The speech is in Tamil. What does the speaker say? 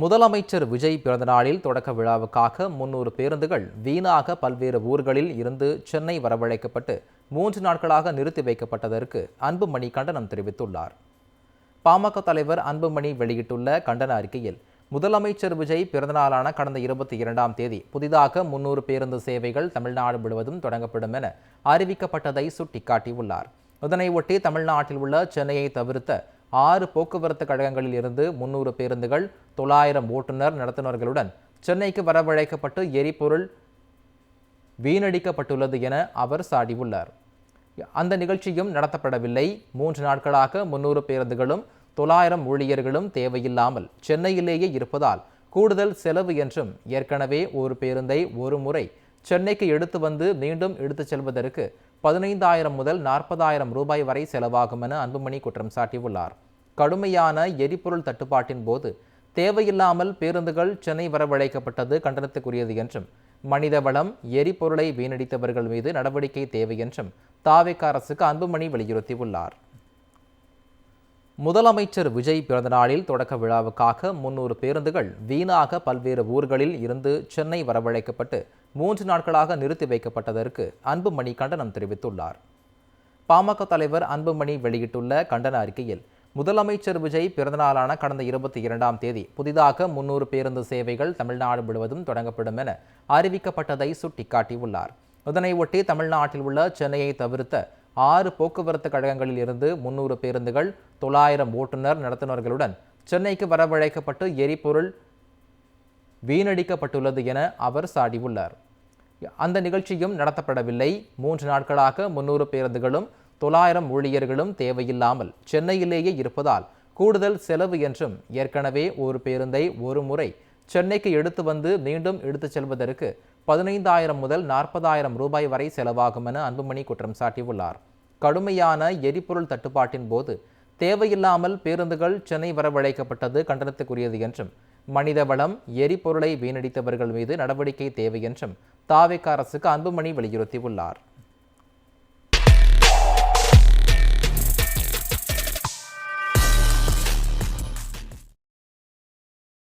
முதலமைச்சர் விஜய் பிறந்தநாளில் தொடக்க விழாவுக்காக 300 பேருந்துகள் வீணாக பல்வேறு ஊர்களில் இருந்து சென்னை வரவழைக்கப்பட்டு 3 நாட்களாக நிறுத்தி வைக்கப்பட்டதற்கு அன்புமணி கண்டனம் தெரிவித்துள்ளார். பாமக தலைவர் அன்புமணி வெளியிட்டுள்ள கண்டன அறிக்கையில், முதலமைச்சர் விஜய் பிறந்தநாளான கடந்த 22ஆம் தேதி புதிதாக 300 பேருந்து சேவைகள் தமிழ்நாடு முழுவதும் தொடங்கப்படும் என அறிவிக்கப்பட்டதை சுட்டிக்காட்டியுள்ளார். இதனை ஒட்டி தமிழ்நாட்டில் உள்ள சென்னையை தவிர்த்த 6 போக்குவரத்து கழகங்களில் இருந்து 300 பேருந்துகள் 900 ஓட்டுநர் நடத்துனர்களுடன் சென்னைக்கு வரவழைக்கப்பட்டு எரிபொருள் வீணடிக்கப்பட்டுள்ளது என அவர் சாடியுள்ளார். அந்த நிகழ்ச்சியும் நடத்தப்படவில்லை. 3 நாட்களாக 300 பேருந்துகளும் 900 ஊழியர்களும் தேவையில்லாமல் சென்னையிலேயே இருப்பதால் கூடுதல் செலவு என்றும், ஏற்கனவே ஒரு பேருந்தை ஒரு முறை சென்னைக்கு எடுத்து வந்து மீண்டும் எடுத்துச் செல்வதற்கு 15,000 முதல் 40,000 ரூபாய் வரை செலவாகும் என அன்புமணி குற்றம் சாட்டியுள்ளார். கடுமையான எரிபொருள் தட்டுப்பாட்டின் போது தேவையில்லாமல் பேருந்துகள் சென்னை வரவழைக்கப்பட்டது கண்டனத்துக்குரியது என்றும், மனித வளம் எரிபொருளை வீணடித்தவர்கள் மீது நடவடிக்கை தேவை என்றும் தாவேக அரசுக்கு அன்புமணி வலியுறுத்தியுள்ளார். முதலமைச்சர் விஜய் பிறந்தநாளில் தொடக்க விழாவுக்காக 300 பேருந்துகள் வீணாக பல்வேறு ஊர்களில் இருந்து சென்னை வரவழைக்கப்பட்டு 3 நாட்களாக நிறுத்தி வைக்கப்பட்டதற்கு அன்புமணி கண்டனம் தெரிவித்துள்ளார். பாமக தலைவர் அன்புமணி வெளியிட்டுள்ள கண்டன அறிக்கையில், முதலமைச்சர் விஜய் பிறந்தநாளான கடந்த 22ஆம் தேதி புதிதாக 300 பேருந்து சேவைகள் தமிழ்நாடு முழுவதும் தொடங்கப்படும் என அறிவிக்கப்பட்டதை சுட்டிக்காட்டியுள்ளார். இதனை ஒட்டி தமிழ்நாட்டில் உள்ள சென்னையை தவிர்த்த 6 போக்குவரத்து கழகங்களில் இருந்து 300 பேருந்துகள் 900 ஓட்டுநர் நடத்துனர்களுடன் சென்னைக்கு வரவழைக்கப்பட்டு எரிபொருள் வீணடிக்கப்பட்டுள்ளது என அவர் சாடியுள்ளார். அந்த நிகழ்ச்சியும் நடத்தப்படவில்லை. 3 நாட்களாக 300 பேருந்துகளும் 900 ஊழியர்களும் தேவையில்லாமல் சென்னையிலேயே இருப்பதால் கூடுதல் செலவு என்றும், ஏற்கனவே ஒரு பேருந்தை ஒரு முறை சென்னைக்கு எடுத்து வந்து மீண்டும் எடுத்துச் செல்வதற்கு 15,000 முதல் 40,000 ரூபாய் வரை செலவாகும் என அன்புமணி குற்றம் சாட்டியுள்ளார். கடுமையான எரிபொருள் தட்டுப்பாட்டின் போது தேவையில்லாமல் பேருந்துகள் சென்னை வரவழைக்கப்பட்டது கண்டனத்துக்குரியது என்றும், மனித வளம் எரிபொருளை வீணடித்தவர்கள் மீது நடவடிக்கை தேவை என்றும் தாவேக அரசுக்கு அன்புமணி வலியுறுத்தியுள்ளார்.